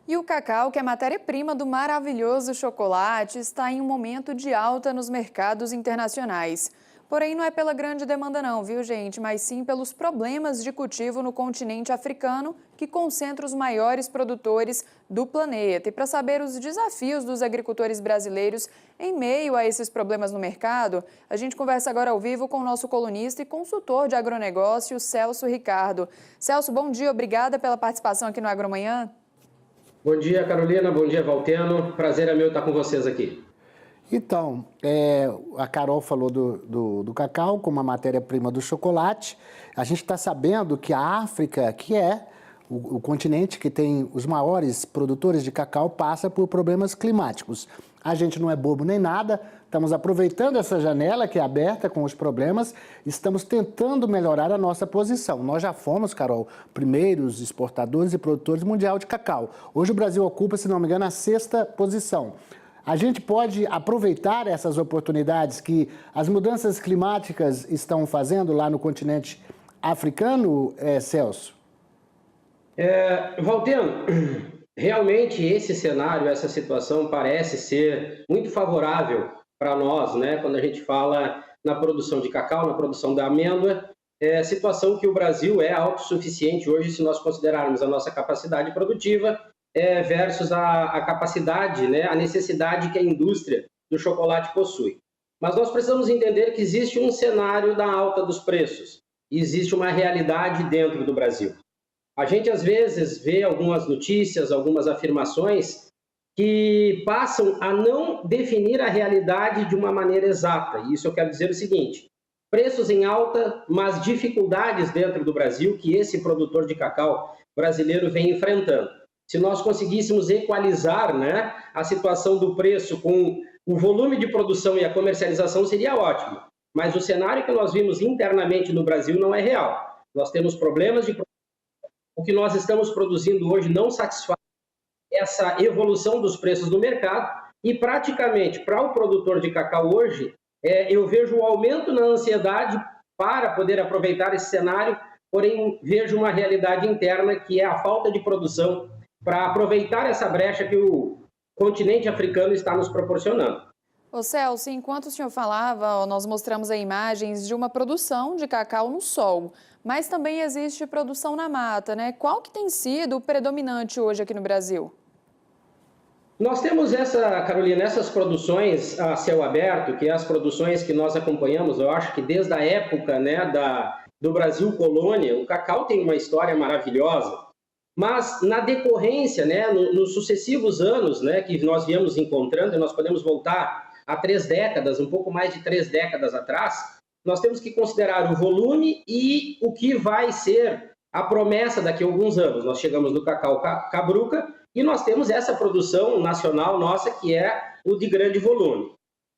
E o cacau, que é matéria-prima do maravilhoso chocolate, está em um momento de alta nos mercados internacionais. Porém, não é pela grande demanda não, viu, gente? Mas sim pelos problemas de cultivo no continente africano, que concentra os maiores produtores do planeta. E para saber os desafios dos agricultores brasileiros em meio a esses problemas no mercado, a gente conversa agora ao vivo com o nosso colunista e consultor de agronegócio, Celso Ricardo. Celso, bom dia, obrigada pela participação aqui no Agromanhã. Bom dia, Carolina. Bom dia, Valteno. Prazer é meu estar com vocês aqui. Então, a Carol falou do cacau como a matéria-prima do chocolate. A gente está sabendo que a África, que é o continente que tem os maiores produtores de cacau, passa por problemas climáticos. A gente não é bobo nem nada, estamos aproveitando essa janela que é aberta com os problemas, estamos tentando melhorar a nossa posição. Nós já fomos, Carol, primeiros exportadores e produtores mundial de cacau. Hoje o Brasil ocupa, se não me engano, a 6ª posição. A gente pode aproveitar essas oportunidades que as mudanças climáticas estão fazendo lá no continente africano, Celso? Valteno, realmente esse cenário, essa situação parece ser muito favorável para nós, né? Quando a gente fala na produção de cacau, na produção da amêndoa, situação que o Brasil é autossuficiente hoje, se nós considerarmos a nossa capacidade produtiva versus a capacidade, né, a necessidade que a indústria do chocolate possui. Mas nós precisamos entender que existe um cenário da alta dos preços, existe uma realidade dentro do Brasil. A gente, às vezes, vê algumas notícias, algumas afirmações que passam a não definir a realidade de uma maneira exata. E isso eu quero dizer o seguinte: preços em alta, mas dificuldades dentro do Brasil que esse produtor de cacau brasileiro vem enfrentando. Se nós conseguíssemos equalizar, né, a situação do preço com o volume de produção e a comercialização, seria ótimo. Mas o cenário que nós vimos internamente no Brasil não é real. Nós temos problemas de produção. O que nós estamos produzindo hoje não satisfaz essa evolução dos preços no mercado e praticamente para o produtor de cacau hoje, eu vejo um aumento na ansiedade para poder aproveitar esse cenário, porém vejo uma realidade interna que é a falta de produção para aproveitar essa brecha que o continente africano está nos proporcionando. Ô Celso, enquanto o senhor falava, nós mostramos aí imagens de uma produção de cacau no sol, mas também existe produção na mata, né? Qual que tem sido o predominante hoje aqui no Brasil? Nós temos Carolina, essas produções a céu aberto, que é as produções que nós acompanhamos, eu acho que desde a época, né, do Brasil colônia, o cacau tem uma história maravilhosa. Mas na decorrência, né, nos sucessivos anos, né, que nós viemos encontrando, e nós podemos voltar a 3 décadas, um pouco mais de 3 décadas atrás, nós temos que considerar o volume e o que vai ser a promessa daqui a alguns anos. Nós chegamos no cacau cabruca e nós temos essa produção nacional nossa que é o de grande volume.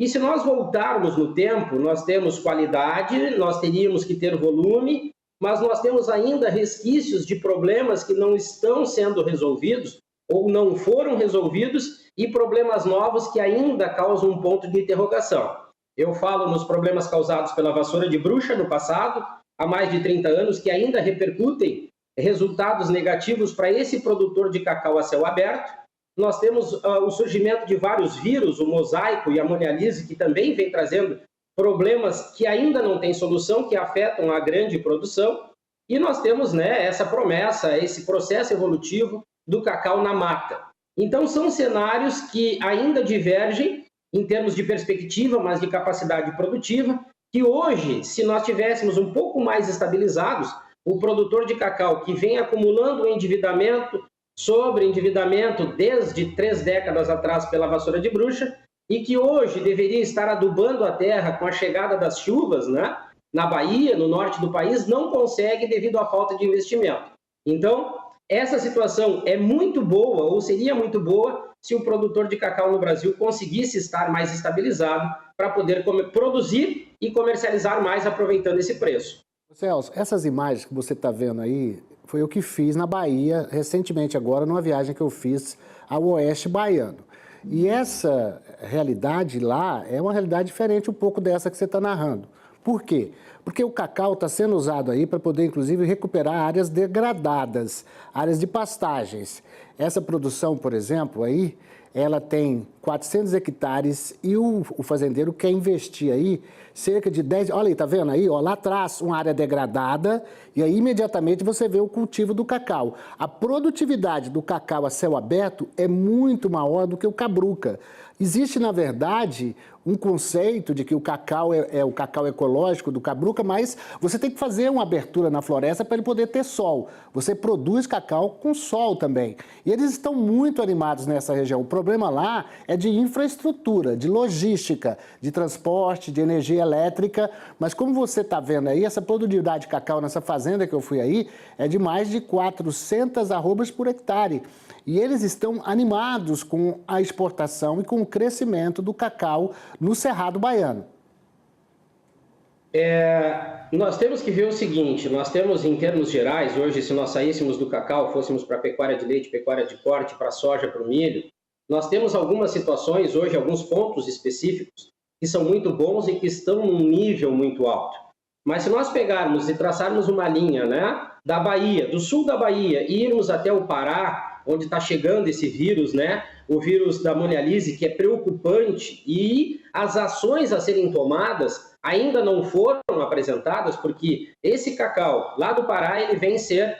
E se nós voltarmos no tempo, nós temos qualidade, nós teríamos que ter volume, mas nós temos ainda resquícios de problemas que não estão sendo resolvidos ou não foram resolvidos e problemas novos que ainda causam um ponto de interrogação. Eu falo nos problemas causados pela vassoura de bruxa no passado, há mais de 30 anos, que ainda repercutem resultados negativos para esse produtor de cacau a céu aberto. Nós temos o surgimento de vários vírus, o mosaico e a monialise, que também vem trazendo problemas que ainda não têm solução, que afetam a grande produção, e nós temos, né, essa promessa, esse processo evolutivo do cacau na mata. Então, são cenários que ainda divergem em termos de perspectiva, mas de capacidade produtiva, que hoje, se nós tivéssemos um pouco mais estabilizados, o produtor de cacau que vem acumulando endividamento sobre endividamento desde 3 décadas atrás pela vassoura de bruxa, e que hoje deveria estar adubando a terra com a chegada das chuvas, né, na Bahia, no norte do país, não consegue devido à falta de investimento. Então, essa situação é muito boa, ou seria muito boa, se o produtor de cacau no Brasil conseguisse estar mais estabilizado para poder produzir e comercializar mais aproveitando esse preço. Celso, essas imagens que você está vendo aí, foi o que fiz na Bahia recentemente agora, numa viagem que eu fiz ao oeste baiano. E essa realidade lá é uma realidade diferente um pouco dessa que você está narrando. Por quê? Porque o cacau está sendo usado aí para poder, inclusive, recuperar áreas degradadas, áreas de pastagens. Essa produção, por exemplo, aí, ela tem 400 hectares e o fazendeiro quer investir aí cerca de 10... Olha aí, tá vendo aí? Ó, lá atrás, uma área degradada e aí imediatamente você vê o cultivo do cacau. A produtividade do cacau a céu aberto é muito maior do que o cabruca. Existe, na verdade, um conceito de que o cacau é o cacau ecológico do cabruca, mas você tem que fazer uma abertura na floresta para ele poder ter sol. Você produz cacau com sol também. E eles estão muito animados nessa região. O problema lá é de infraestrutura, de logística, de transporte, de energia elétrica. Mas como você está vendo aí, essa produtividade de cacau nessa fazenda que eu fui aí é de mais de 400 arrobas por hectare. E eles estão animados com a exportação e com o crescimento do cacau no Cerrado Baiano. Nós temos que ver o seguinte, nós temos em termos gerais, hoje se nós saíssemos do cacau, fôssemos para pecuária de leite, pecuária de corte, para soja, para o milho, nós temos algumas situações hoje, alguns pontos específicos que são muito bons e que estão num nível muito alto. Mas se nós pegarmos e traçarmos uma linha, né, da Bahia, do sul da Bahia, e irmos até o Pará, onde está chegando esse vírus, né? O vírus da monialise, que é preocupante, e as ações a serem tomadas ainda não foram apresentadas, porque esse cacau lá do Pará, ele vem ser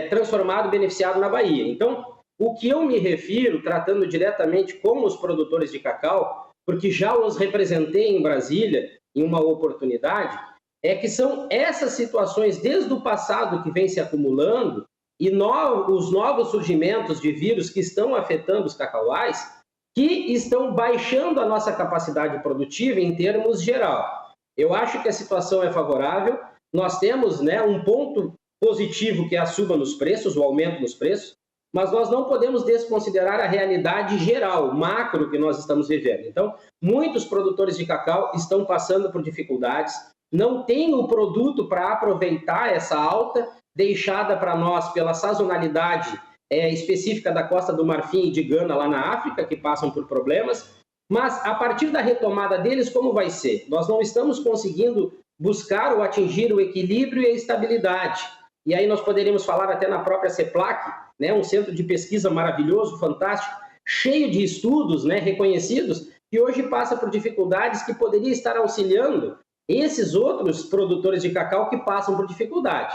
transformado, beneficiado na Bahia. Então, o que eu me refiro, tratando diretamente com os produtores de cacau, porque já os representei em Brasília, em uma oportunidade, é que são essas situações desde o passado que vem se acumulando, e os novos surgimentos de vírus que estão afetando os cacauais, que estão baixando a nossa capacidade produtiva em termos geral. Eu acho que a situação é favorável, nós temos, né, um ponto positivo que é a suba nos preços, o aumento nos preços, mas nós não podemos desconsiderar a realidade geral, macro que nós estamos vivendo. Então, muitos produtores de cacau estão passando por dificuldades, não têm o produto para aproveitar essa alta, deixada para nós pela sazonalidade específica da Costa do Marfim e de Gana lá na África, que passam por problemas, mas a partir da retomada deles, como vai ser? Nós não estamos conseguindo buscar ou atingir o equilíbrio e a estabilidade. E aí nós poderíamos falar até na própria CEPLAC, né, um centro de pesquisa maravilhoso, fantástico, cheio de estudos, né, reconhecidos, que hoje passa por dificuldades que poderia estar auxiliando esses outros produtores de cacau que passam por dificuldade.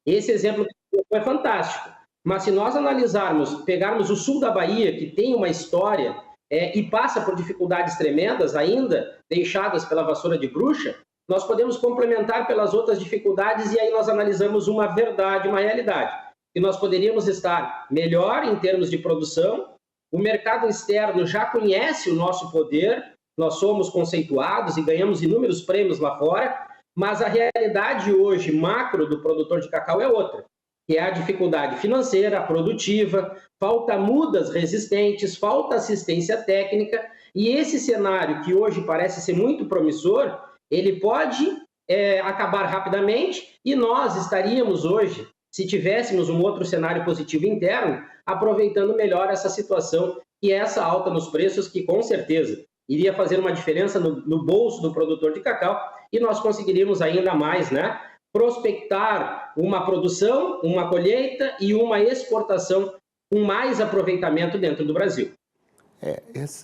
Esse exemplo é fantástico, mas se nós analisarmos, pegarmos o sul da Bahia, que tem uma história e passa por dificuldades tremendas ainda, deixadas pela vassoura de bruxa, nós podemos complementar pelas outras dificuldades e aí nós analisamos uma verdade, uma realidade, que nós poderíamos estar melhor em termos de produção, o mercado externo já conhece o nosso poder, nós somos conceituados e ganhamos inúmeros prêmios lá fora, mas a realidade hoje, macro, do produtor de cacau é outra, que é a dificuldade financeira, produtiva, falta mudas resistentes, falta assistência técnica, e esse cenário que hoje parece ser muito promissor, ele pode acabar rapidamente, e nós estaríamos hoje, se tivéssemos um outro cenário positivo interno, aproveitando melhor essa situação e essa alta nos preços, que com certeza iria fazer uma diferença no bolso do produtor de cacau, e nós conseguiríamos ainda mais, né, prospectar uma produção, uma colheita e uma exportação com mais aproveitamento dentro do Brasil.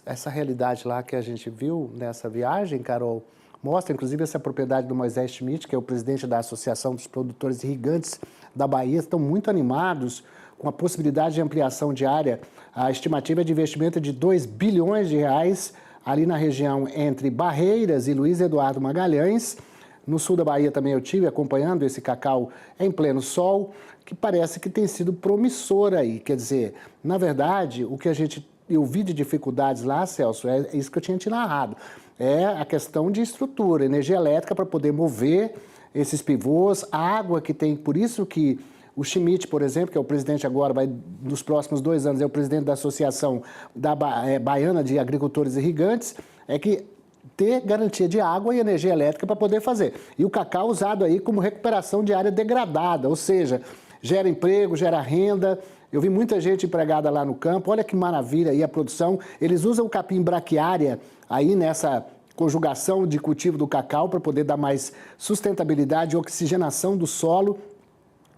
Essa realidade lá que a gente viu nessa viagem, Carol, mostra inclusive essa propriedade do Moisés Schmidt, que é o presidente da Associação dos Produtores Irrigantes da Bahia, estão muito animados com a possibilidade de ampliação de área. A estimativa de investimento é de 2 bilhões de reais ali na região entre Barreiras e Luiz Eduardo Magalhães. No sul da Bahia também eu estive acompanhando esse cacau em pleno sol, que parece que tem sido promissor aí. Quer dizer, na verdade, o que eu vi de dificuldades lá, Celso, é isso que eu tinha te narrado. É a questão de estrutura, energia elétrica para poder mover esses pivôs, água que tem, por isso que o Schmidt, por exemplo, que é o presidente agora, nos próximos 2 anos, é o presidente da Associação Baiana de Agricultores Irrigantes, é que ter garantia de água e energia elétrica para poder fazer. E o cacau usado aí como recuperação de área degradada, ou seja, gera emprego, gera renda. Eu vi muita gente empregada lá no campo, olha que maravilha aí a produção. Eles usam o capim braquiária aí nessa conjugação de cultivo do cacau para poder dar mais sustentabilidade e oxigenação do solo.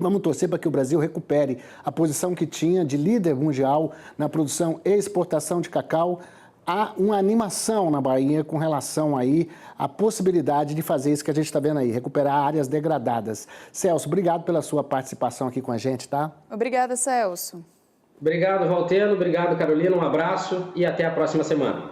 Vamos torcer para que o Brasil recupere a posição que tinha de líder mundial na produção e exportação de cacau. Há uma animação na Bahia com relação aí à possibilidade de fazer isso que a gente está vendo aí, recuperar áreas degradadas. Celso, obrigado pela sua participação aqui com a gente, tá? Obrigada, Celso. Obrigado, Valteno. Obrigado, Carolina. Um abraço e até a próxima semana.